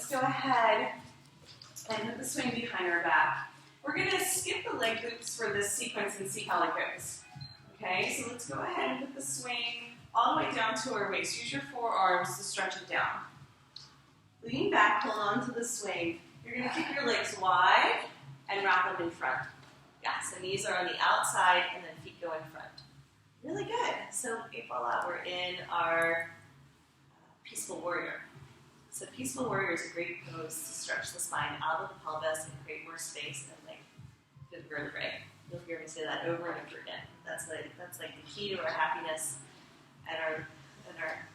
let's go ahead and put the swing behind our back. We're going to skip the leg loops for this sequence and see how it goes. Okay, so let's go ahead and put the swing all the way down to our waist. Use your forearms to stretch it down. Lean back, hold on to the swing. You're going to keep your legs wide and wrap them in front. Yeah, so knees are on the outside and then feet go in front. Really good. So voila, we're in our peaceful warrior. So peaceful warrior is a great pose to stretch the spine out of the pelvis and create more space and length to the vertebrae. You'll hear me say that over and over again. That's like the key to our happiness and our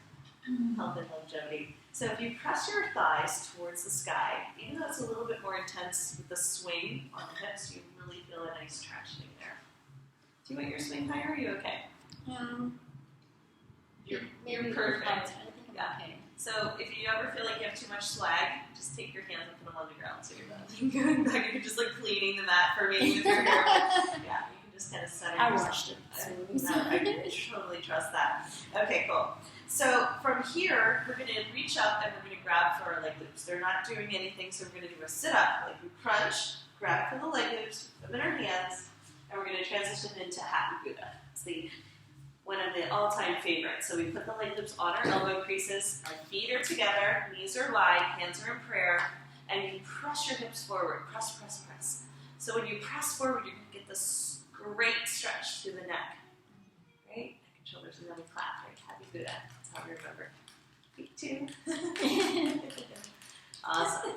health and longevity. So if you press your thighs towards the sky, even though it's a little bit more intense with the swing on the hips, you really feel a nice traction there. Do you want your swing higher? Are you okay? You're perfect. I think I'm okay. So if you ever feel like you have too much swag, just take your hands and put them on the ground so you're not going back. You're just like cleaning the mat for me with your hair. Yeah, you can just kind of center yourself. I watched it. I totally trust that. Okay, cool. So from here, we're going to reach up and we're going to grab for our leg loops. They're not doing anything, so we're going to do a sit-up. Like we crunch, grab for the leg loops, put them in our hands, and we're going to transition into Happy Buddha. It's one of the all-time favorites. So we put the leg loops on our elbow creases, our feet are together, knees are wide, hands are in prayer, and you press your hips forward. Press, press, press. So when you press forward, you're going to get this great stretch through the neck. Right? Neck and shoulders, and then we clap. Right? Happy Buddha. That's how we remember. Feet too. Awesome.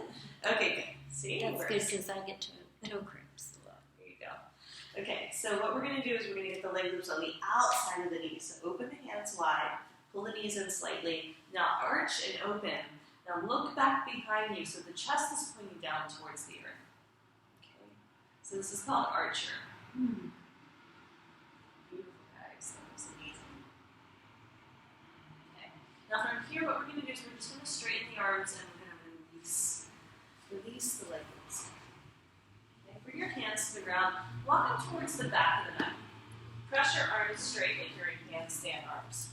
Okay, good. See? That's good because I get toe cramps a lot. There you go. Okay, so what we're going to do is we're going to get the leg loops on the outside of the knees. So open the hands wide, pull the knees in slightly. Now arch and open. Now look back behind you so the chest is pointing down towards the earth. Okay, so this is called archer. Beautiful, guys. That was amazing. Okay, now from here what we're going to do is we're just going to straighten the arms and we're going to release the leg loops. Bring your hands to the ground. Walk them towards the back of the mat. Press your arms straight like you're in handstand arms.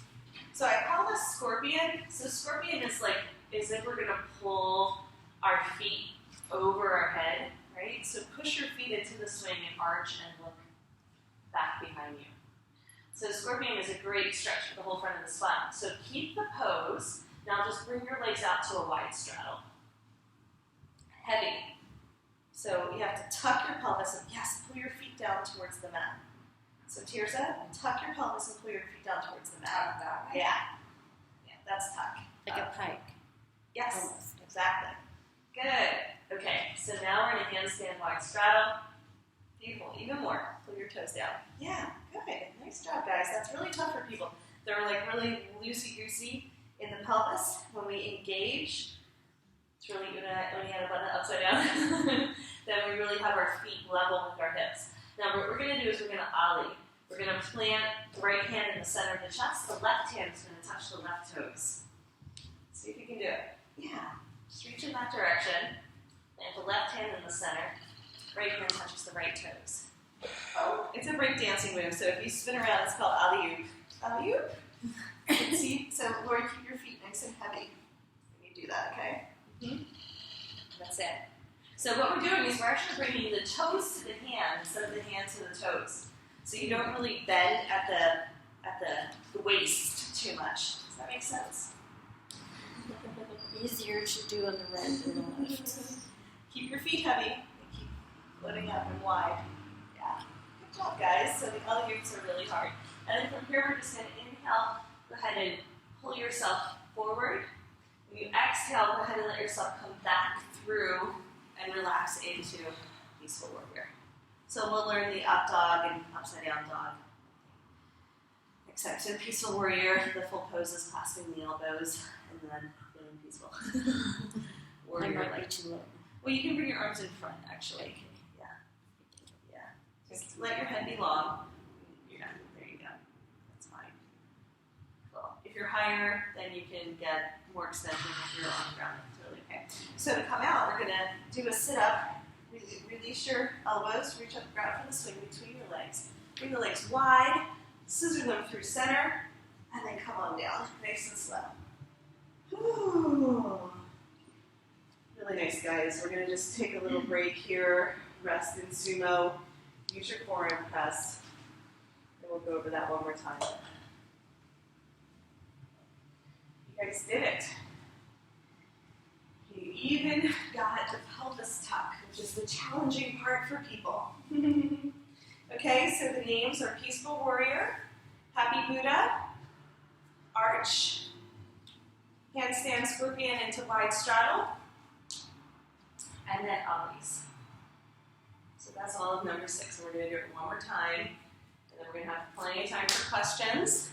So I call this scorpion. So scorpion is like as if we're going to pull our feet over our head, right? So push your feet into the swing and arch and look back behind you. So scorpion is a great stretch for the whole front of the spine. So keep the pose. Now just bring your legs out to a wide straddle. Heavy. So you have to tuck your pelvis and yes, pull your feet down towards the mat. So Tirza, tuck your pelvis and pull your feet down towards the mat. Yeah. Yeah, that's tuck. Like a pike. Yes, Almost. exactly. Good. Okay, so now we're in a handstand wide straddle. Beautiful. Even more. Pull your toes down. Yeah, good. Nice job, guys. That's really tough for people. They're like really loosey-goosey in the pelvis. When we engage, it's really good when you have a button upside down. Then we really have our feet level with our hips. Now what we're going to do is we're going to ollie. We're going to plant the right hand in the center of the chest. The left hand is going to touch the left toes. See if you can do it. Yeah. Just reach in that direction. Plant the left hand in the center. Right hand touches the right toes. Oh, it's a break dancing move. So if you spin around, it's called alley-oop. Alley-oop. See? So Lori, keep your feet nice and heavy when you do that, okay? That's it. So what we're doing is we're actually bringing the toes to the hand instead of the hand to the toes. So you don't really bend at the waist too much. Does that make sense? Easier to do on the right than the left. Keep your feet heavy and keep floating up and wide. Yeah. Good job, guys. So the other groups are really hard. And then from here we're just going to inhale. Go ahead and pull yourself forward. When you exhale, go ahead and let yourself come back through and relax into peaceful warrior. So we'll learn the up dog and upside down dog. Except in peaceful warrior, the full pose is clasping the elbows and then feeling peaceful. Warrior, might be too low. Well, you can bring your arms in front, actually. Yeah. Yeah. Just let your head be long. Yeah, there you go. That's fine. Cool. If you're higher, then you can get more extension if you're on the ground. That's totally okay. So to come out, we're going to do a sit-up. Release your elbows. Reach up, grab for the swing between your legs. Bring the legs wide. Scissor them through center. And then come on down. Nice and slow. Ooh. guys. We're going to just take a little break here, rest in sumo, use your forearm press, and we'll go over that one more time. You guys did it. You even got the pelvis tuck, which is the challenging part for people. Okay, so the names are Peaceful Warrior, Happy Buddha, Arch, Handstand Scorpion into Wide Straddle, and then Ollies. So that's all of number 6. And we're going to do it one more time, and then we're going to have plenty of time for questions,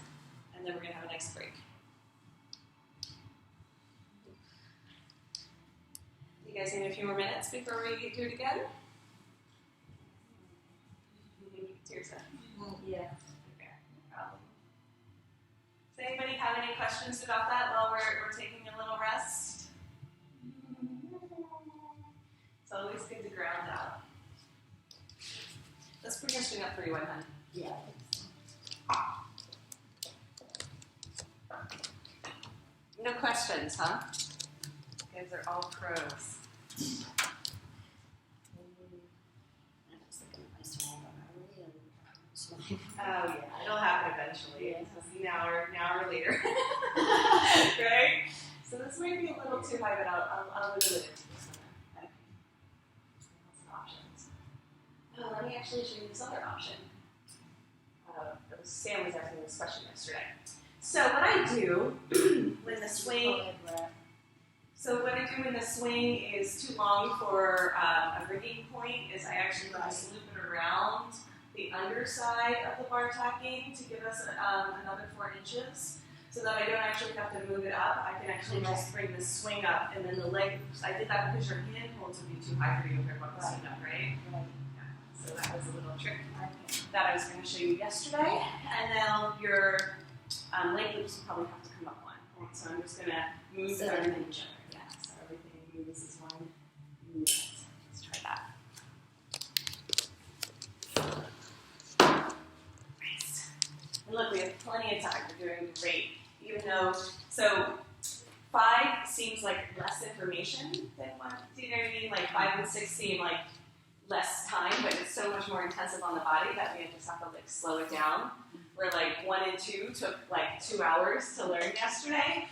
and then we're going to have a nice break. You guys need a few more minutes before we do it again? Seriously? Yeah. Okay, no problem. Does anybody have any questions about that while we're taking a little rest? It's always good to ground out. Let's bring your swing up for you, hun. Yeah. No questions, huh? You guys are all pros. I'm just looking at my swing, but I really swing. Oh yeah, it'll happen eventually. Yeah. We'll see an hour later. Right? So this might be a little too high, but I'll wiggle it into this one. Okay. Lots of options. Oh, let me actually show you this other option. Sam was asking this question yesterday. So what I do when the swing, is too long for a rigging point is I actually just loop it around the underside of the bar tacking to give us another 4 inches, so that I don't actually have to move it up. I can actually just bring the swing up, and then the leg. I did that because your hand holds would be too high for you if you're about to swing up, right? Right. Yeah. So that was a little trick that I was going to show you yesterday. And now your leg loops will probably have to come up one. So I'm just going to move So everything. Yeah, so everything moves as one movement. Let's try that. Nice. And look, we have plenty of time. We're doing great. Even though, so 5 seems like less information than 1. Do you know what I mean? Like 5 and 6 seem like less time, but it's so much more intensive on the body that we just have to like slow it down. Where like 1 and 2 took like 2 hours to learn yesterday.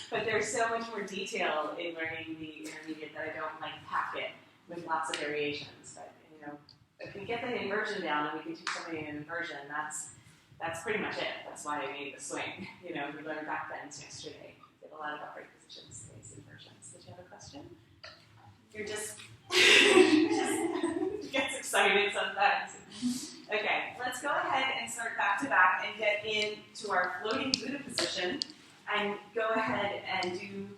But there's so much more detail in learning the intermediate that I don't like pack it with lots of variations. But you know, if we get the inversion down and we can do something in inversion, that's pretty much it. That's why I made the swing. You know, we learned backbends yesterday. Did a lot of upright positions, these inversions. Did you have a question? You're just gets excited sometimes. Okay, let's go ahead and start back to back and get into our floating Buddha position and go ahead and do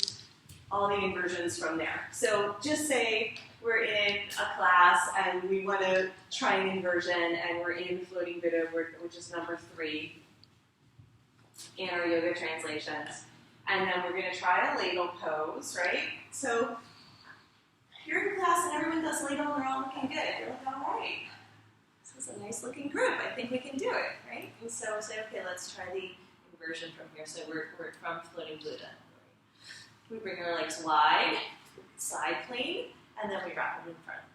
all the inversions from there. So just say we're in a class and we want to try an inversion and we're in floating Buddha, which is number 3 in our yoga translations. And then we're going to try a ladle pose, right? So you're in class and everyone does ladle and they're all looking good. You're like, all right. This is a nice looking group. I think we can do it, right? And so we say, okay, let's try the inversion from here. So we're from floating Buddha. We bring our legs wide, side plane, and then we wrap them in front.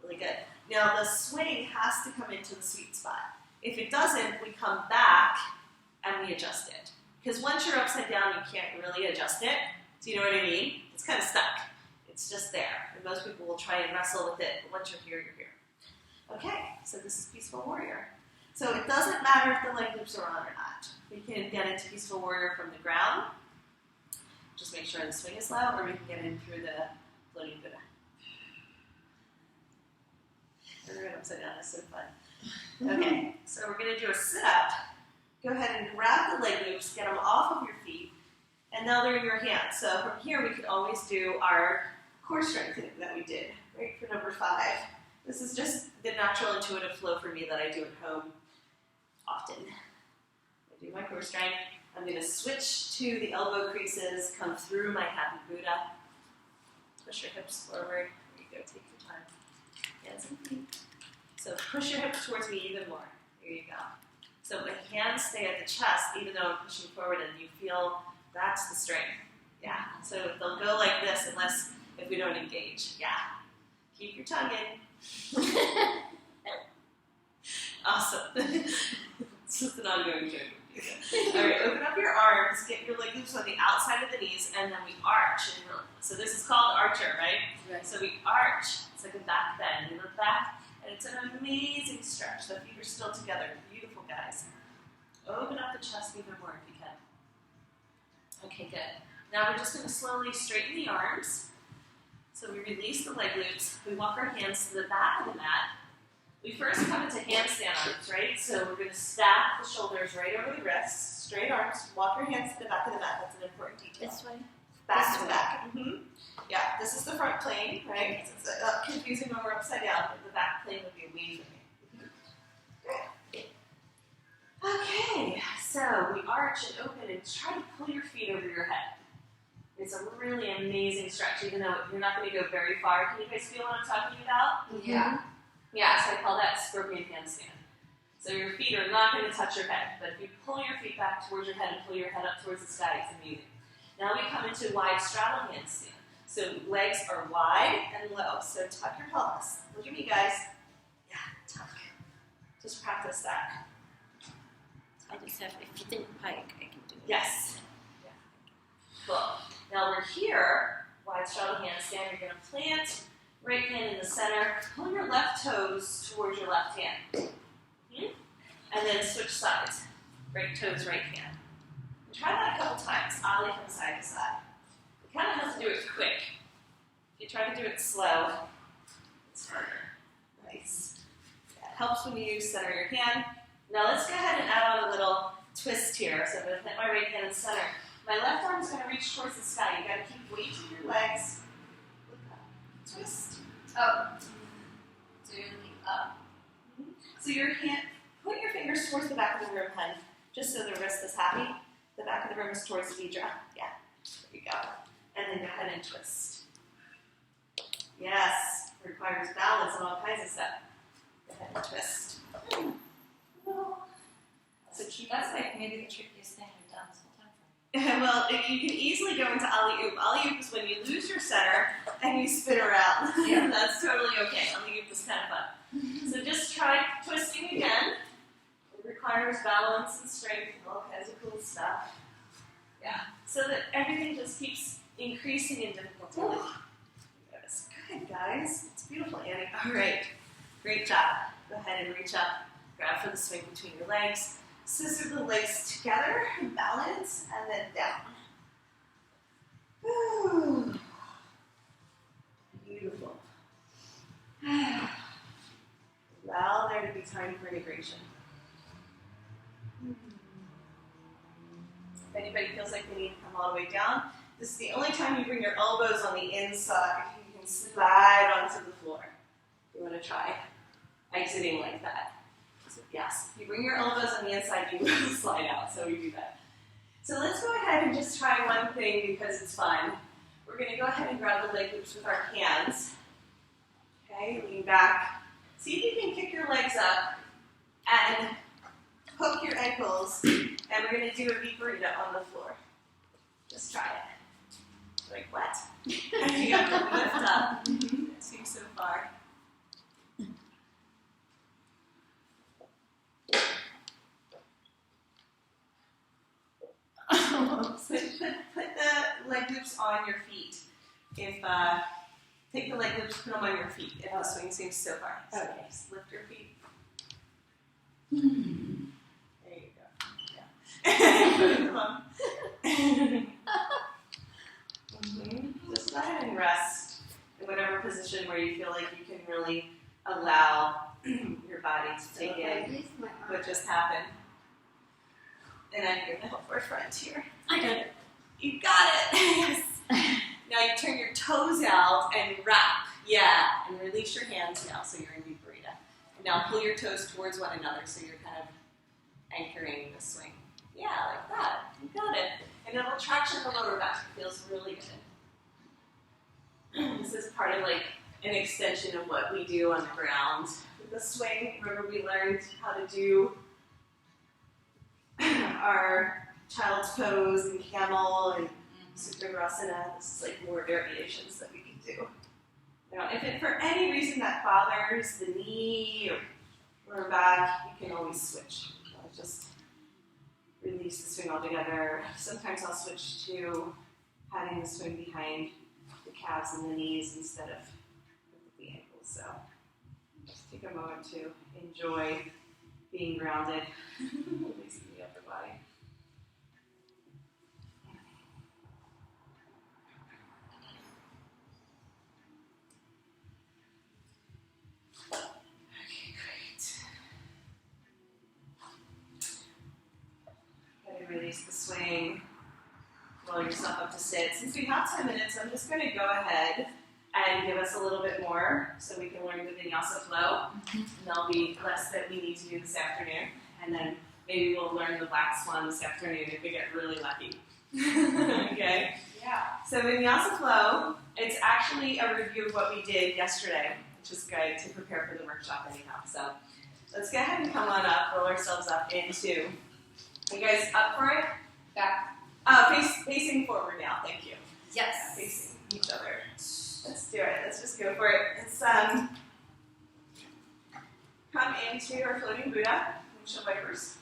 Really good. Now the swing has to come into the sweet spot. If it doesn't, we come back and we adjust it. Because once you're upside down, you can't really adjust it. Do you know what I mean? It's kind of stuck. It's just there. And most people will try and wrestle with it, but once you're here, you're here. Okay, so this is Peaceful Warrior. So it doesn't matter if the leg loops are on or not. We can get into Peaceful Warrior from the ground. Just make sure the swing is low, or we can get in through the floating Buddha. Everyone upside down is so fun. Okay, so we're going to do a sit-up. Go ahead and grab the leg loops, get them off of your feet, and now they're in your hands. So from here, we could always do our core strengthening that we did, right, for number 5. This is just the natural intuitive flow for me that I do at home often. I do my core strength. I'm going to switch to the elbow creases, come through my Happy Buddha. Push your hips forward. There you go, take your time. Hands and feet. So push your hips towards me even more. There you go. So the hands stay at the chest even though I'm pushing forward and you feel that's the strength. Yeah, so they'll go like this unless if we don't engage. Yeah. Keep your tongue in. Awesome. It's just an ongoing joke. All right, open up your arms, get your leg loops on the outside of the knees, and then we arch. So this is called archer, right? So we arch. It's like a back bend. We look back, and it's an amazing stretch. The feet are still together. Beautiful, guys. Open up the chest even more if you can. Okay, good. Now we're just going to slowly straighten the arms. So we release the leg loops. We walk our hands to the back of the mat. We first come into handstand arms, right? So we're going to stack the shoulders right over the wrists, straight arms. Walk your hands to the back of the mat. That's an important detail. This way? Back to back. Yeah, this is the front plane, right? It's confusing when we're upside down, but the back plane would be away from me. Okay, so we arch and open and try to pull your feet over your head. It's a really amazing stretch, even though you're not going to go very far. Can you guys feel what I'm talking about? Yeah. Yeah, so I call that scorpion handstand. So your feet are not going to touch your head, but if you pull your feet back towards your head and pull your head up towards the sky, it's amazing. Now we come into wide straddle handstand. So legs are wide and low, so tuck your pelvis. Look at me, guys. Yeah, tuck. Just practice that. I just have, if you think pike, I can do it. Yes. Yeah. Cool. Now we're here, wide straddle handstand. You're going to plant right hand in the center. Pull your left toes towards your left hand. And then switch sides. Right toes, right hand. And try that a couple times. Ollie from side to side. You kind of have to do it quick. If you try to do it slow, it's harder. Nice. Yeah, it helps when you center your hand. Now let's go ahead and add on a little twist here. So I'm going to plant my right hand in center. My left arm is going to reach towards the sky. You got to keep weight in your legs. Look up. Twist. Oh. So you're leaning up. So your hand, put your fingers towards the back of the room, hun, just so the wrist is happy. The back of the room is towards the Vidra. Yeah. There you go. And then go ahead and twist. Yes. Requires balance and all kinds of stuff. Go ahead and twist. So keep That's like maybe the trickiest thing we've done this whole time for me. well, you can easily go into alley-oop. Alley-oop is when you lose your center and you spin around. Yeah. That's totally okay. Alley-oop is kind of fun. So just try twisting again. It requires balance and strength and all kinds of cool stuff. Yeah. So that everything just keeps increasing in difficulty. That's good, guys. It's beautiful, Annie. All right. Great job. Go ahead and reach up. Grab for the swing between your legs. Scissor the legs together, balance, and then down. Ooh. Beautiful. Allow there to be time for integration. If anybody feels like they need to come all the way down, this is the only time you bring your elbows on the inside. You can slide onto the floor. You want to try exiting like that. So yes, you bring your elbows on the inside, you will slide out, so we do that. So let's go ahead and just try one thing because it's fun. We're going to go ahead and grab the leg loops with our hands. Okay, lean back. See if you can kick your legs up and hook your ankles, and we're going to do a deep burrito on the floor. Just try it. Like what? And you have to lift up. It seems so far. So put the leg loops on your feet. Take the leg loops, put them on your feet if the swing seems so far. So okay. Just lift your feet. There you go. Yeah. Put them on. Just go ahead and rest in whatever position where you feel like you can really allow your body to take in what just happened. And I'm going to help our friend here. I got it. You got it. Yes. Now you turn your toes out and wrap. Yeah. And release your hands now so you're in deep burrito. And now pull your toes towards one another so you're kind of anchoring the swing. Yeah, like that. You got it. And it'll traction the lower back. It feels really good. This is part of like an extension of what we do on the ground. With the swing, remember we learned how to do our child's pose and camel and Supragrasana. This is like more variations that we can do. Now, if it, for any reason that bothers the knee or lower back, you can always switch. I'll just release the swing altogether. Sometimes I'll switch to having the swing behind the calves and the knees instead of the ankles. So just take a moment to enjoy being grounded, releasing the upper body. Release the swing, roll yourself up to sit. Since we have 10 minutes, I'm just going to go ahead and give us a little bit more so we can learn the vinyasa flow. And there'll be less that we need to do this afternoon. And then maybe we'll learn the black swan this afternoon if we get really lucky. Okay? Yeah. So vinyasa flow, it's actually a review of what we did yesterday, which is good to prepare for the workshop anyhow. So let's go ahead and come on up, roll ourselves up into. Are you guys up for it? Back. Facing forward now, thank you. Yes. Yeah, facing each other. Let's do it. Let's just go for it. Let's come into our floating Buddha, windshield wipers.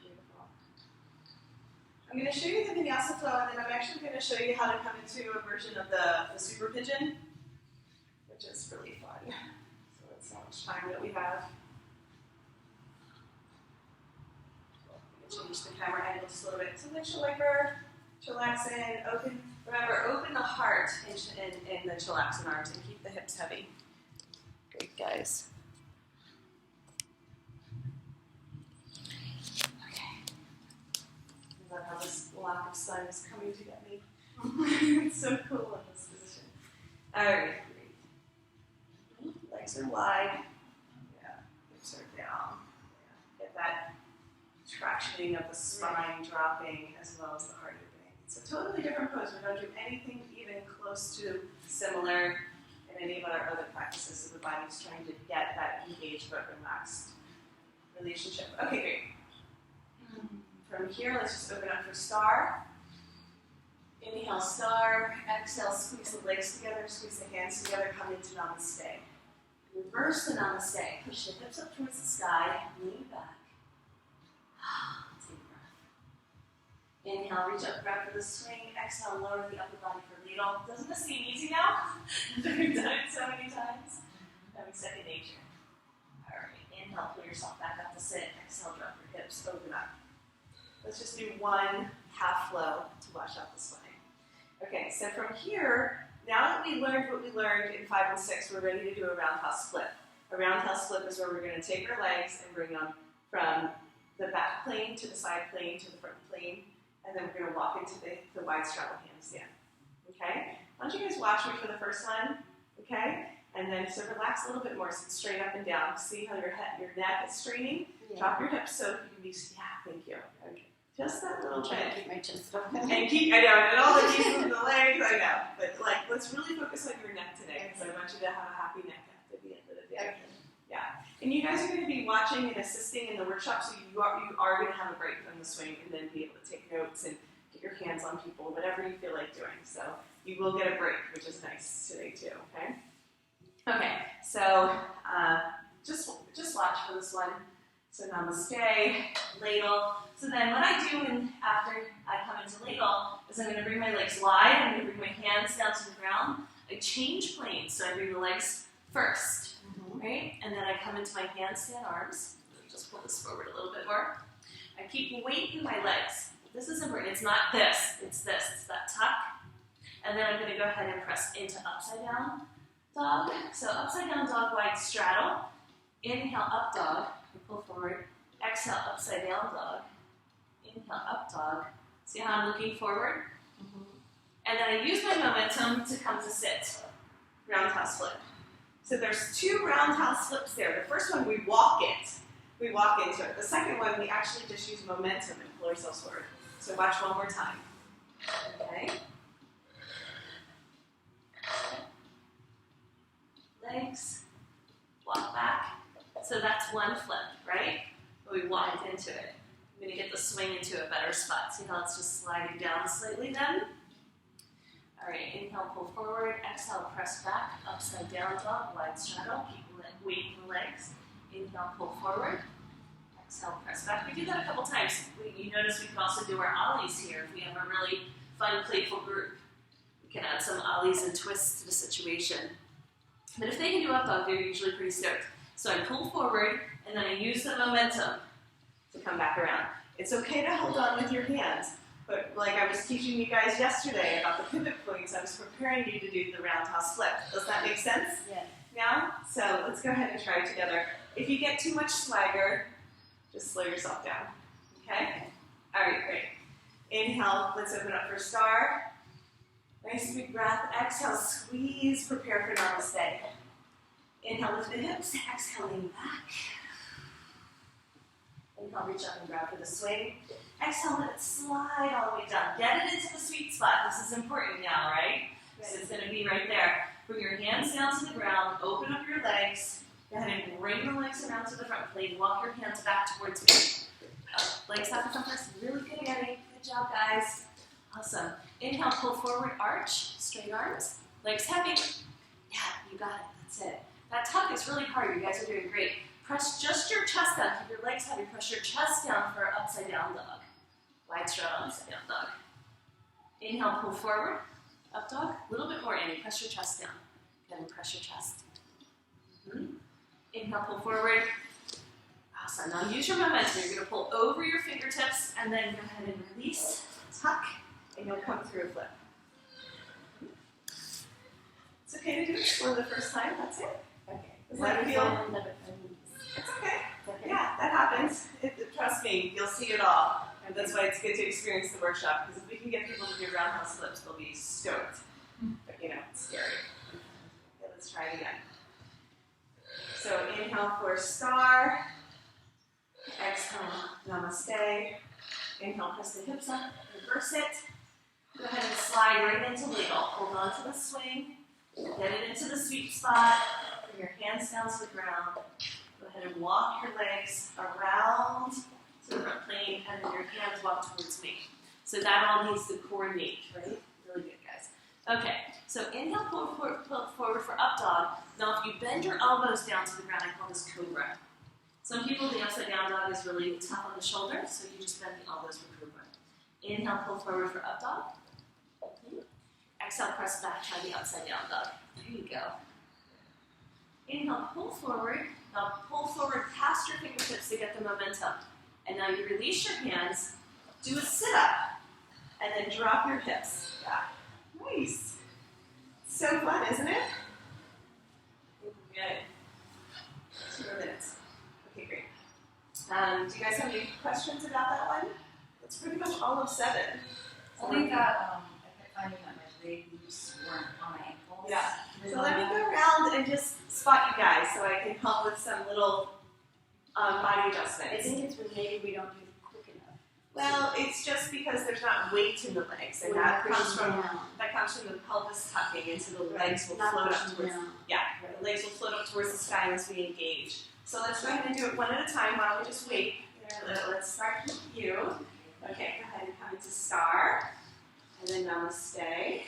Beautiful. I'm going to show you the vinyasa flow, and then I'm actually going to show you how to come into a version of the super pigeon, which is really fun. So that's how much time that we have. I'm going to change the camera angle just a little bit. So windshield wiper, chillax in, open. Remember, open the heart in the chillaxing arms and keep the hips heavy. Great, guys. Okay. I love how this block of sun is coming to get me. It's so cool in this position. All right. Legs are wide. Yeah. Hips are down. Yeah. Get that tractioning of the spine dropping as well as the heart opening. It's a totally different pose. We don't do anything even close to similar in any of our other practices. So the body's trying to get that engaged but relaxed relationship. Okay, great. From here, let's just open up for star. Inhale, star. Exhale, squeeze the legs together, squeeze the hands together, come into namaste. Reverse the namaste. Push the hips up towards the sky, lean back. Take a breath. Inhale, reach up, grab for the swing. Exhale, lower the upper body for ladle. Doesn't this seem easy now? We've done it so many times. That was second nature. All right, inhale, pull yourself back up to sit. Exhale, drop your hips, open up. Let's just do one half flow to wash out the spine. Okay, so from here, now that we learned what we learned in 5 and 6, we're ready to do a roundhouse split. A roundhouse split is where we're going to take our legs and bring them from the back plane to the side plane to the front plane, and then we're going to walk into the wide straddle handstand. Okay? Why don't you guys watch me for the first one? Okay? And then so relax a little bit more, sit straight up and down. See how your neck is straining? Yeah. Drop your hips so you can be, thank you. Okay. Just that little bit. Keep my chest open. And keep, I know, and all the knees and the legs, I know. But like, let's really focus on your neck today, because I want you to have a happy neck after the end of the day. Yeah. And you guys are going to be watching and assisting in the workshop, so you are going to have a break from the swing and then be able to take notes and get your hands on people, whatever you feel like doing. So you will get a break, which is nice today too, okay? Okay, so just watch for this one. So namaste, ladle. So then what I do after I come into ladle is I'm going to bring my legs wide, I'm going to bring my hands down to the ground. I change planes, so I bring the legs first, right? And then I come into my handstand arms. Just pull this forward a little bit more. I keep weight in my legs. This is important. It's not this, it's this. It's that tuck. And then I'm going to go ahead and press into upside down dog. So upside down dog, wide straddle. Inhale, up dog. Pull forward. Exhale, upside down dog. Inhale, up dog. See how I'm looking forward? And then I use my momentum to come to sit. Roundhouse flip. So there's 2 roundhouse flips there. The first one, we walk it. We walk into it. The second one, we actually just use momentum and pull ourselves forward. So watch one more time. Okay. Legs. Walk back. So that's one flip, right? but we walked into it. I'm going to get the swing into a better spot. See how it's just sliding down slightly then? All right, inhale, pull forward. Exhale, press back, upside down dog, wide straddle. Keep weight in the legs. Inhale, pull forward. Exhale, press back. We do that a couple times. You notice we can also do our ollies here if we have a really fun, playful group. We can add some ollies and twists to the situation. But if they can do up dog, they're usually pretty stoked. So I pull forward, and then I use the momentum to come back around. It's okay to hold on with your hands, but like I was teaching you guys yesterday about the pivot points, I was preparing you to do the roundhouse flip. Does that make sense? Yeah. Now? So let's go ahead and try it together. If you get too much swagger, just slow yourself down. Okay? All right, great. Inhale, let's open up for star. Nice big breath. Exhale, squeeze, prepare for namaste. Inhale, lift the hips. Exhale, lean back. Inhale, reach up and grab for the swing. Exhale, let it slide all the way down. Get it into the sweet spot. This is important now, right? So it's going to be right there. Bring your hands down to the ground. Open up your legs. Go ahead and bring the legs around to the front plane. Walk your hands back towards me. Legs out to front first. Really good, Annie. Good job, guys. Awesome. Inhale, pull forward, arch, straight arms. Legs heavy. Yeah, you got it. That's it. That tuck is really hard. You guys are doing great. Press just your chest down. Keep your legs heavy. Press your chest down for upside down dog. Wide straddle, upside down dog. Inhale, pull forward. Up dog. A little bit more, Annie. Press your chest down. Go ahead and press your chest. Inhale, pull forward. Awesome. Now use your momentum. You're going to pull over your fingertips and then go ahead and release. Tuck. And you'll come through a flip. It's okay to do it for the first time. That's it. Okay. Does that feel? It's okay. Yeah, that happens. Trust me, you'll see it all. And that's why it's good to experience the workshop, because if we can get people to do roundhouse flips, they'll be stoked. But you know, it's scary. Okay, let's try it again. So inhale for star. Exhale, namaste. Inhale, press the hips up, reverse it. Go ahead and slide right into ladle. Hold on to the swing. Get it into the sweet spot. Bring your hands down to the ground. Go ahead and walk your legs around to the front plane, and then your hands walk towards me. So that all needs to coordinate, right? Really good, guys. Okay, so inhale, pull forward for up dog. Now if you bend your elbows down to the ground, I call this cobra. Some people, the upside down dog is really tough on the shoulders, so you just bend the elbows for cobra. Inhale, pull forward for up dog. Exhale, press back, try the upside down dog. There you go. Inhale, pull forward. Now pull forward past your fingertips to get the momentum. And now you release your hands, do a sit-up, and then drop your hips. Yeah. Nice. So fun, isn't it? Good. 2 more minutes. Okay, great. Do you guys have any questions about that one? That's pretty much all of 7. Only that I kept finding that my leg loops weren't on my ankles. Yeah. So let me go around and just spot you guys so I can help with some little body adjustments. I think it's maybe we don't do it quick enough. Well, it's just because there's not weight in the legs, and that comes from the pelvis tucking into the legs will float up towards. Yeah, the legs will float up towards the sky as we engage. So let's go ahead and do it one at a time. Why don't we just wait? Let's start with you. Okay, go ahead and come into star, and then namaste.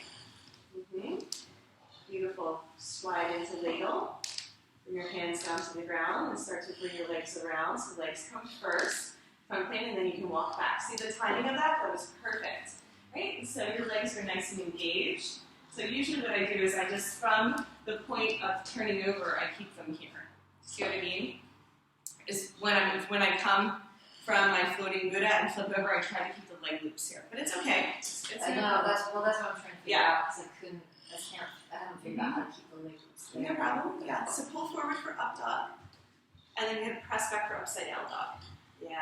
Beautiful. Slide into ladle. Bring your hands down to the ground and start to bring your legs around. So legs come first, front plane, and then you can walk back. See the timing of that? That was perfect. Right? So your legs are nice and engaged. So usually what I do is I just, from the point of turning over, I keep them here. See what I mean? Is when I come from my floating Buddha and flip over, I try to keep the leg loops here. But it's okay. I know, that's what I'm trying to figure out, because I haven't figured out how to keep the leg loops. No problem. Yeah. So pull forward for up dog, and then you're going to press back for upside down dog. Yeah.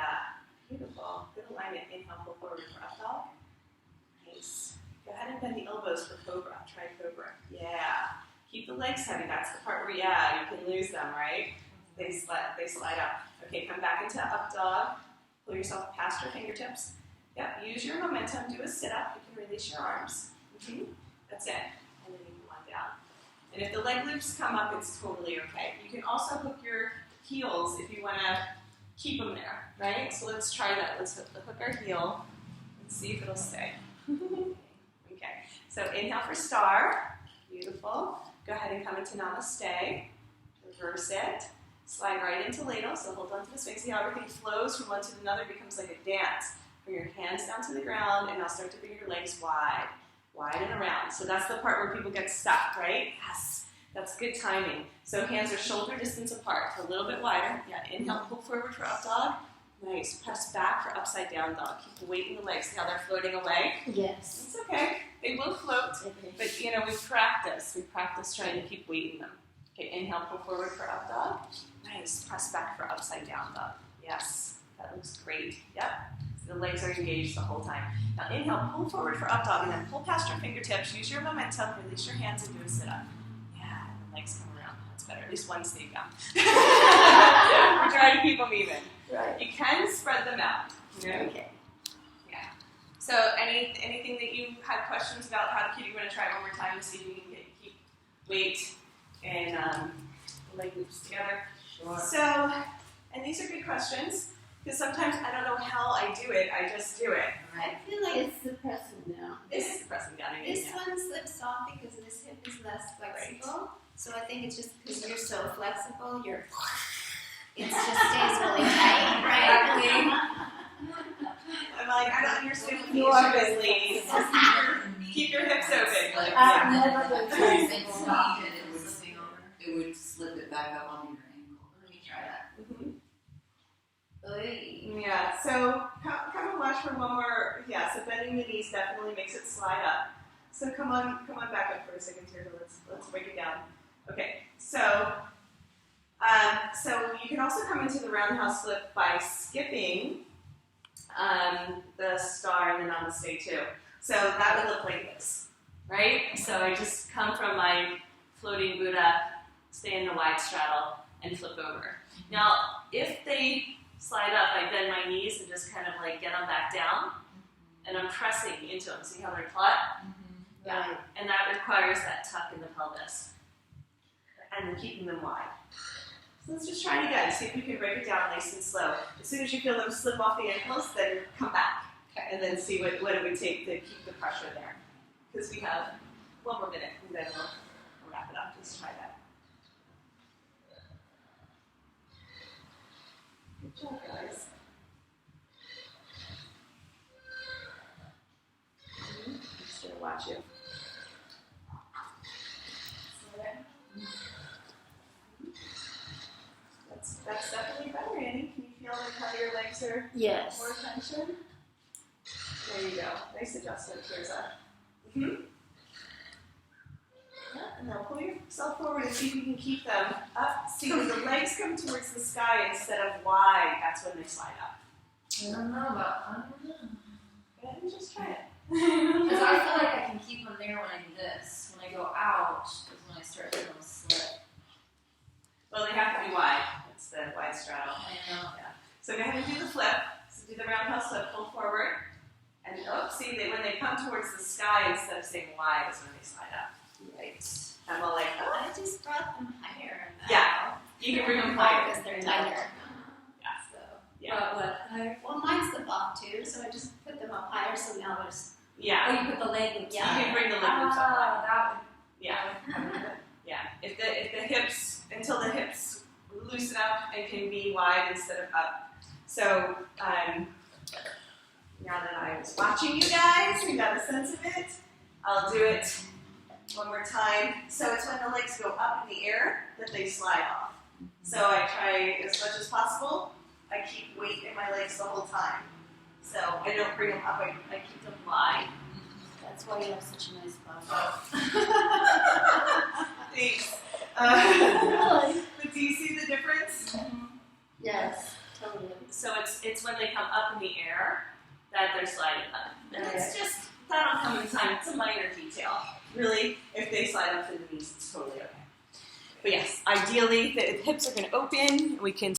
Beautiful. Good alignment. Inhale, pull forward for up dog. Nice. Go ahead and bend the elbows for cobra. Try cobra. Yeah. Keep the legs heavy. That's the part where, yeah, you can lose them, right? They slide up. Okay, come back into up dog. Pull yourself past your fingertips. Yep, use your momentum. Do a sit-up. You can release your arms. That's it. And then you can lie down. And if the leg loops come up, it's totally okay. You can also hook your heels if you want to keep them there, right? So let's try that. Let's hook our heel and see if it'll stay. Okay, so inhale for star. Beautiful. Go ahead and come into namaste. Reverse it. Slide right into ladle, so hold on to the swing. See how everything flows from one to another, becomes like a dance. Bring your hands down to the ground, and now start to bring your legs wide. Wide and around. So that's the part where people get stuck, right? Yes. That's good timing. So hands are shoulder distance apart, a little bit wider. Yeah, inhale, pull forward for up dog. Nice. Press back for upside down dog. Keep the weight in the legs. See how they're floating away? Yes. It's okay. They will float. Okay. But, you know, we practice. We practice trying to keep weight in them. Okay, inhale, pull forward for up dog. Nice. Press back for upside down dog. Yes. That looks great. Yep. The legs are engaged the whole time. Now inhale, pull forward for up dog, and then pull past your fingertips. Use your momentum. Release your hands and do a sit-up. Yeah, and the legs come around. That's better. At least one stay down. We're trying to keep them even. Right. You can spread them out. Okay. Yeah. So anything that you had questions about how to keep? You're going to try it one more time to see if you can keep weight and leg loops together. Sure. So, and these are good questions. Because sometimes I don't know how I do it, I just do it. I feel like it's suppressing now. This is pressing down again. This one slips off because this hip is less flexible. So I think it's just because you're so flexible, it just stays really tight, right? I'm like, I don't understand what You the are issue is, ladies. Keep your hips open. I've never been It flexible. stopped and it would slip over. It would slip it back up on your ankle. Let me try that. Yeah, so come and watch for one more. Yeah, so bending the knees definitely makes it slide up. So come on back up for a second here. Let's break it down. Okay, so you can also come into the roundhouse flip by skipping the star and the namaste too. So that would look like this, right? So I just come from my floating Buddha, stay in the wide straddle, and flip over. Now, if they slide up, I bend my knees and just kind of like get them back down, and I'm pressing into them. See how they're taut? Yeah. And that requires that tuck in the pelvis, and then keeping them wide. So let's just try it again. See if we can break it down nice and slow. As soon as you feel them slip off the ankles, then come back, and then see what it would take to keep the pressure there. Because we have one more minute, and then we'll wrap it up. Let's try that. Good job, guys. Just gonna watch you. That's definitely better, Annie. Can you feel like how your legs are Yes. more tension? There you go. Nice adjustment, Tirza. Yeah, and now pull yourself forward and see if you can keep them up. See, when the legs come towards the sky instead of wide, that's when they slide up. I don't know. Go ahead and just try it. Because I feel like I can keep them there when I do this. When I go out is when I start to them slip. Well, they have to be wide. It's the wide straddle. I know. Yeah. So go ahead and do the flip. So do the roundhouse flip, pull forward. And see, when they come towards the sky instead of staying wide is when they slide up. Right. I'm all like, oh. I just brought them higher. Yeah. You can bring them higher. Because they're tighter. Yeah. So. Yeah. What? Higher? Well, mine's the buff too, so I just put them up higher, so now there's. Yeah. Oh, you put the leg loops. Yeah. You can bring the leg loops up high. That Yeah. Yeah. If the hips, until the hips loosen up and can be wide instead of up. So, now that I was watching you guys and got a sense of it, I'll do it one more time. So it's when the legs go up in the air that they slide off. So I try as much as possible. I keep weight in my legs the whole time. So I don't bring them up, I keep them wide. That's why you have such a nice body. Thanks. But do you see the difference? Yes, totally. So it's when they come up in the air that they're sliding up. And it's just, that'll come in time. It's a minor detail. Really, if they slide up to the knees, it's totally okay. But yes, ideally, the hips are going to open. We can